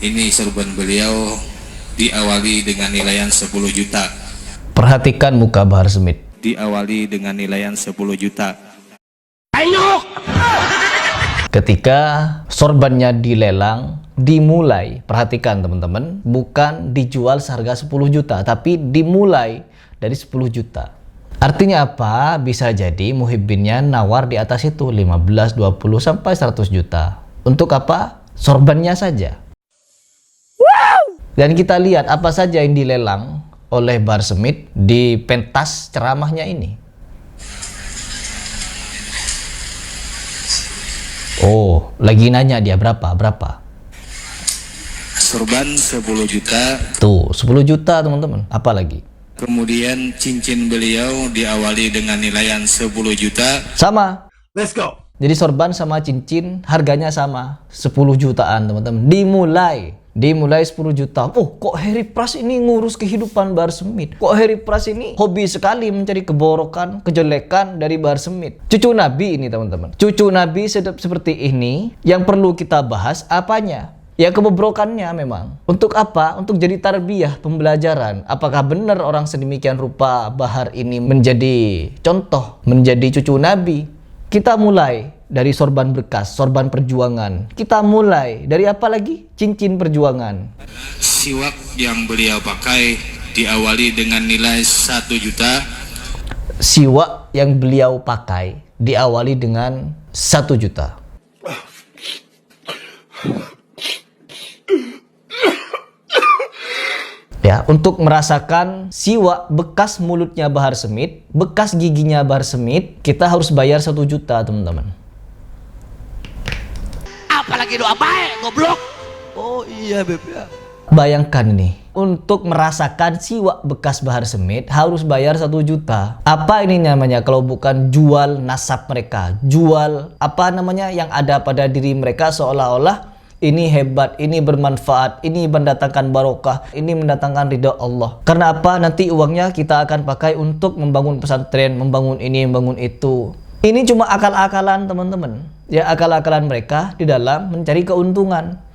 Ini sorban beliau diawali dengan nilaian 10 juta. Perhatikan muka Bahar Smith. Diawali dengan nilaian 10 juta. Ketika sorbannya dilelang, dimulai, perhatikan teman-teman, bukan dijual seharga 10 juta, tapi dimulai dari 10 juta. Artinya apa? Bisa jadi muhibbinnya nawar di atas itu 15, 20, sampai 100 juta. Untuk apa? Sorbannya saja. Dan kita lihat apa saja yang dilelang oleh Bahar Smith di pentas ceramahnya ini. Oh, lagi nanya dia berapa? Sorban 10 juta. Tuh, 10 juta teman-teman. Apa lagi? Kemudian cincin beliau diawali dengan nilaian 10 juta. Sama. Let's go. Jadi sorban sama cincin harganya sama, 10 jutaan teman-teman. Dimulai 10 juta. Oh, kok Harry Pras ini ngurus kehidupan Bahar Smith? Kok Harry Pras ini hobi sekali mencari keborokan, kejelekan dari Bahar Smith? Cucu Nabi ini teman-teman. Cucu Nabi seperti ini yang perlu kita bahas apanya? Ya kebobrokannya memang. Untuk apa? Untuk jadi tarbiyah, pembelajaran. Apakah benar orang sedemikian rupa Bahar ini menjadi contoh, menjadi cucu Nabi? Kita mulai dari sorban bekas, sorban perjuangan. Kita mulai dari apa lagi? Cincin perjuangan. Siwak yang beliau pakai diawali dengan nilai 1 juta. Siwak yang beliau pakai diawali dengan 1 juta. Ya, untuk merasakan siwak bekas mulutnya Bahar Smith, bekas giginya Bahar Smith, kita harus bayar 1 juta, teman-teman. Apalagi doa baik, goblok. Oh iya, Beb ya. Bayangkan nih, untuk merasakan siwak bekas Bahar Smith harus bayar 1 juta. Apa ini namanya kalau bukan jual nasab mereka? Jual apa namanya yang ada pada diri mereka seolah-olah ini hebat, ini bermanfaat, ini mendatangkan barokah, ini mendatangkan ridha Allah. Karena apa? Nanti uangnya kita akan pakai untuk membangun pesantren, membangun ini, membangun itu. Ini cuma akal-akalan teman-teman. Ya, akal-akalan mereka di dalam mencari keuntungan.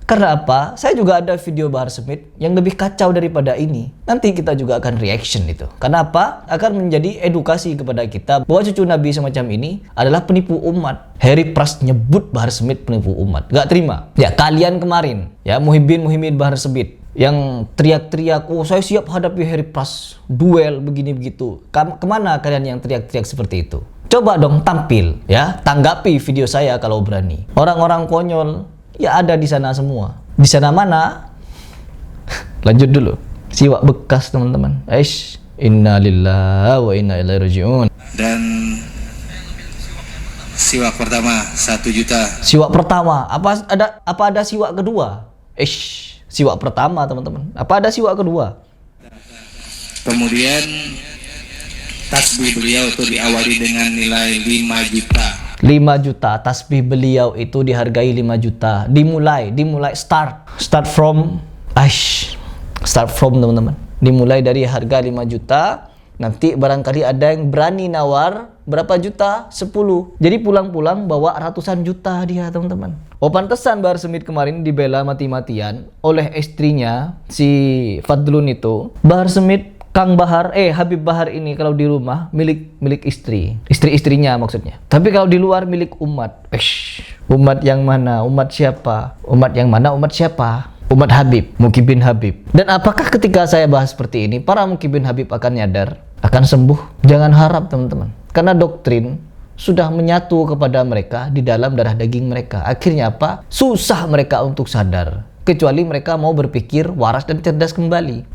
Karena apa? Saya juga ada video Bahar Smith yang lebih kacau daripada ini. Nanti kita juga akan reaction itu. Karena apa? Akan menjadi edukasi kepada kita bahwa cucu Nabi semacam ini adalah penipu umat. Harry Pras nyebut Bahar Smith penipu umat. Gak terima. Ya, kalian kemarin, ya muhibbin Bahar Smith yang teriak-teriak, oh saya siap hadapi Harry Pras, duel begini begitu. Kemana kalian yang teriak-teriak seperti itu? Coba dong tampil, ya tanggapi video saya kalau berani. Orang-orang konyol ya ada di sana semua. Di sana mana? Lanjut dulu. Siwak bekas teman-teman. Aish, inna lillahi wa inna ilaihi rajiun. Dan siwak pertama 1 juta. Siwak pertama. Apa ada siwak kedua? Aish, siwak pertama teman-teman. Apa ada siwak kedua? Kemudian tasbih beliau itu diawali dengan nilai 5 juta. 5 juta, tasbih beliau itu dihargai 5 juta. Dimulai start from teman-teman. Dimulai dari harga 5 juta. Nanti barangkali ada yang berani nawar berapa juta? 10. Jadi pulang-pulang bawa ratusan juta dia teman-teman. Oh pantesan Bahar Smith kemarin dibela mati-matian oleh istrinya si Fadlun itu. Bahar Smith Kang Bahar, Habib Bahar ini kalau di rumah milik istri-istrinya maksudnya. Tapi kalau di luar milik umat. Umat yang mana? Umat siapa? Umat yang mana? Umat siapa? Umat Habib, Mukibbin Habib. Dan apakah ketika saya bahas seperti ini, para Mukibbin Habib akan nyadar, akan sembuh? Jangan harap teman-teman. Karena doktrin sudah menyatu kepada mereka di dalam darah daging mereka. Akhirnya apa? Susah mereka untuk sadar. Kecuali mereka mau berpikir waras dan cerdas kembali.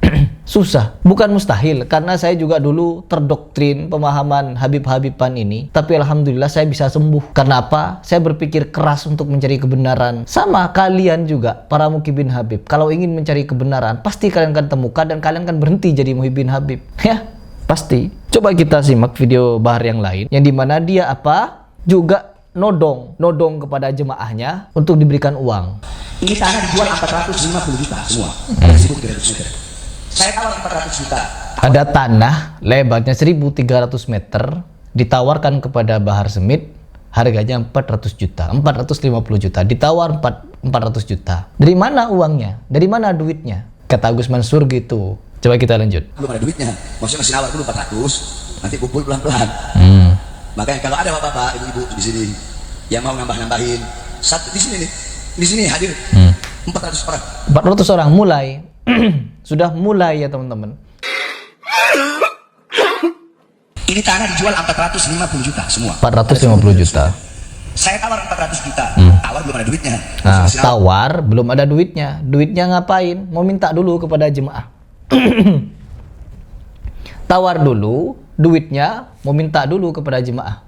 Susah, bukan mustahil, karena saya juga dulu terdoktrin pemahaman Habib-Habiban ini. Tapi alhamdulillah saya bisa sembuh. Karena apa? Saya berpikir keras untuk mencari kebenaran. Sama kalian juga, para Mukibbin Habib. Kalau ingin mencari kebenaran, pasti kalian akan temukan dan kalian akan berhenti jadi Muhibbin Habib. Ya, pasti. Coba kita simak video Bahar yang lain, yang dimana dia apa? Juga nodong kepada jemaahnya untuk diberikan uang. Ini tanah dijual 450 juta semua. Disebut 300 meter. Saya tawar 400 juta. Ada tanah lebarnya 1.300 meter ditawarkan kepada Bahar Smith, harganya 400 juta, 450 juta. Ditawar 400 juta. Dari mana uangnya? Dari mana duitnya? Kata Gus Mansur gitu. Coba kita lanjut. Belum ada duitnya. Maksudnya masih nawar dulu 400, nanti kumpul pelan-pelan. Makanya kalau ada bapak-bapak, ibu-ibu di sini yang mau nambah-nambahin, satu di sini nih. Di sini hadir 400 orang. 400 orang mulai. Sudah mulai ya teman-teman. Ini tanah dijual 450 juta semua. 450 juta. Saya tawar 400 juta. Tawar belum ada duitnya. Nah, tawar belum ada duitnya. Duitnya ngapain? Mau minta dulu kepada jemaah. Tawar dulu, duitnya mau minta dulu kepada jemaah.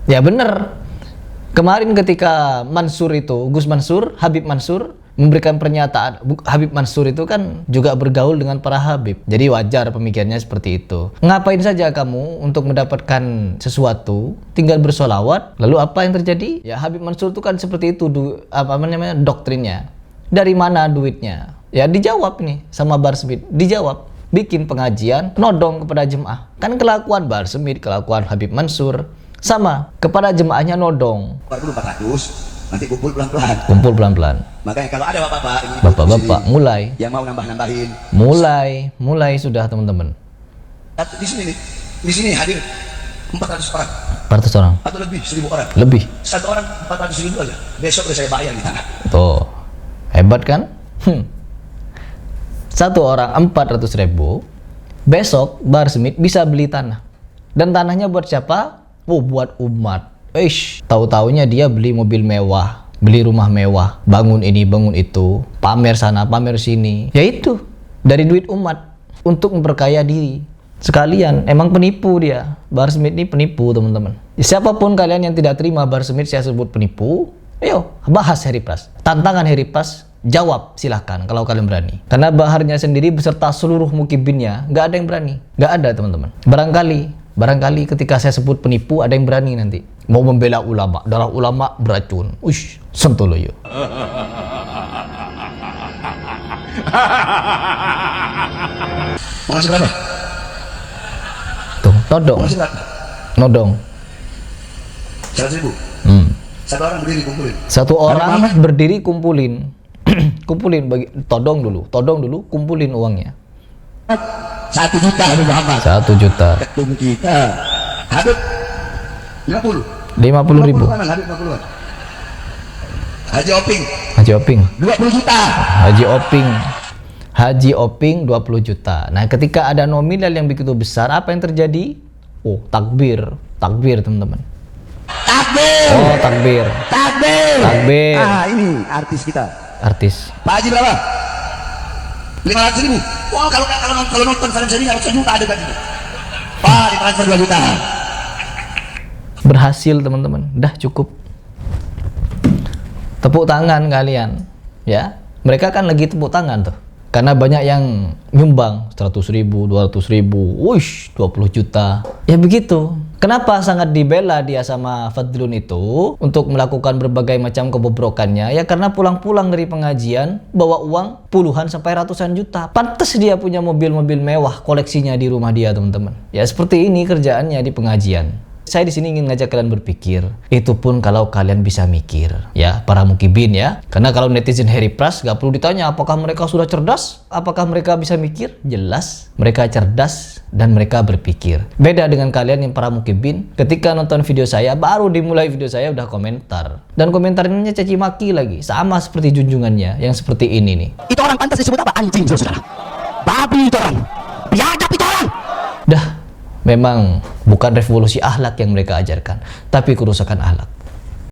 Ya bener. Kemarin ketika Mansur itu, Gus Mansur, Habib Mansur memberikan pernyataan, Habib Mansur itu kan juga bergaul dengan para Habib. Jadi wajar pemikirannya seperti itu. Ngapain saja kamu untuk mendapatkan sesuatu, tinggal bersolawat, lalu apa yang terjadi? Ya Habib Mansur itu kan seperti itu, apa namanya, doktrinnya. Dari mana duitnya? Ya dijawab nih sama Bahar Smith, dijawab. Bikin pengajian, nodong kepada jemaah. Kan kelakuan Bahar Smith, kelakuan Habib Mansur, sama, kepada jemaahnya nodong. Dulu 400, nanti kumpul pelan-pelan. Kumpul pelan-pelan. Makanya kalau ada bapak-bapak, Bapak-bapak mulai. yang mau nambah-nambahin, Mulai sudah teman-teman. di sini nih, di sini hadir 400 orang 400 orang. atau lebih, 1000 orang. Lebih. Satu orang 400.000 aja. Besok udah saya bayar di tanah. Tuh. Hebat kan? Satu orang 400.000. Besok Bahar Smith bisa beli tanah. Dan tanahnya buat siapa? Oh, buat umat. Tahu-taunya dia beli mobil mewah, beli rumah mewah, bangun ini, bangun itu, pamer sana, pamer sini. Ya itu, dari duit umat untuk memperkaya diri. Sekalian, emang penipu dia. Bahar Smith ini penipu, teman-teman. Siapapun kalian yang tidak terima Bahar Smith saya sebut penipu, ayo bahas Heri Pras. Tantangan Heri Pras, jawab silahkan kalau kalian berani. Karena Baharnya sendiri beserta seluruh mukibinnya nggak ada yang berani, nggak ada teman-teman. Barangkali ketika saya sebut penipu ada yang berani nanti mau membela ulama, darah ulama beracun. Uish, sentoloyo. Mau ngasih berapa? Tuh, nodong. Mau ngasih berapa? Nodong. 100.000. Satu orang berdiri kumpulin. Satu orang berdiri kumpulin. Kumpulin bagi todong dulu, kumpulin uangnya. 1 juta Habib Muhammad. 1 juta. Ketum kita Habib 50. 50.000. Habib 50-an. Haji Oping Haji Oping 20 juta. Haji Oping 20 juta. Nah, ketika ada nominal yang begitu besar, apa yang terjadi? Oh, takbir teman-teman. Takbir. Oh, takbir. Ah, ini artis kita. Artis. Pak Haji berapa? 500.000. Wah, kalau nonton film sini harus 1 juta ada kan itu. Pak, ditransfer 2 juta. Berhasil teman-teman. Dah cukup. Tepuk tangan kalian. Ya. Mereka kan lagi tepuk tangan tuh. Karena banyak yang nyumbang 100.000, 200.000, wush, 20 juta. Ya begitu. Kenapa sangat dibela dia sama Fadlun itu untuk melakukan berbagai macam kebobrokannya? Ya karena pulang-pulang dari pengajian bawa uang puluhan sampai ratusan juta. Pantes dia punya mobil-mobil mewah koleksinya di rumah dia, teman-teman. Ya seperti ini kerjaannya di pengajian. Saya di sini ingin ngajak kalian berpikir. Itu pun kalau kalian bisa mikir, ya para mukibin ya. Karena kalau netizen Heri Pras gak perlu ditanya apakah mereka sudah cerdas, apakah mereka bisa mikir. Jelas mereka cerdas dan mereka berpikir. Beda dengan kalian yang para mukibin. Ketika nonton video saya, baru dimulai video saya udah komentar. Dan komentarnya caci maki lagi, sama seperti junjungannya yang seperti ini nih. Itu orang pantas disebut apa? Anjing, saudara. Babi itu orang. Biadab itu orang. Dah. Memang bukan revolusi akhlak yang mereka ajarkan, tapi kerusakan akhlak.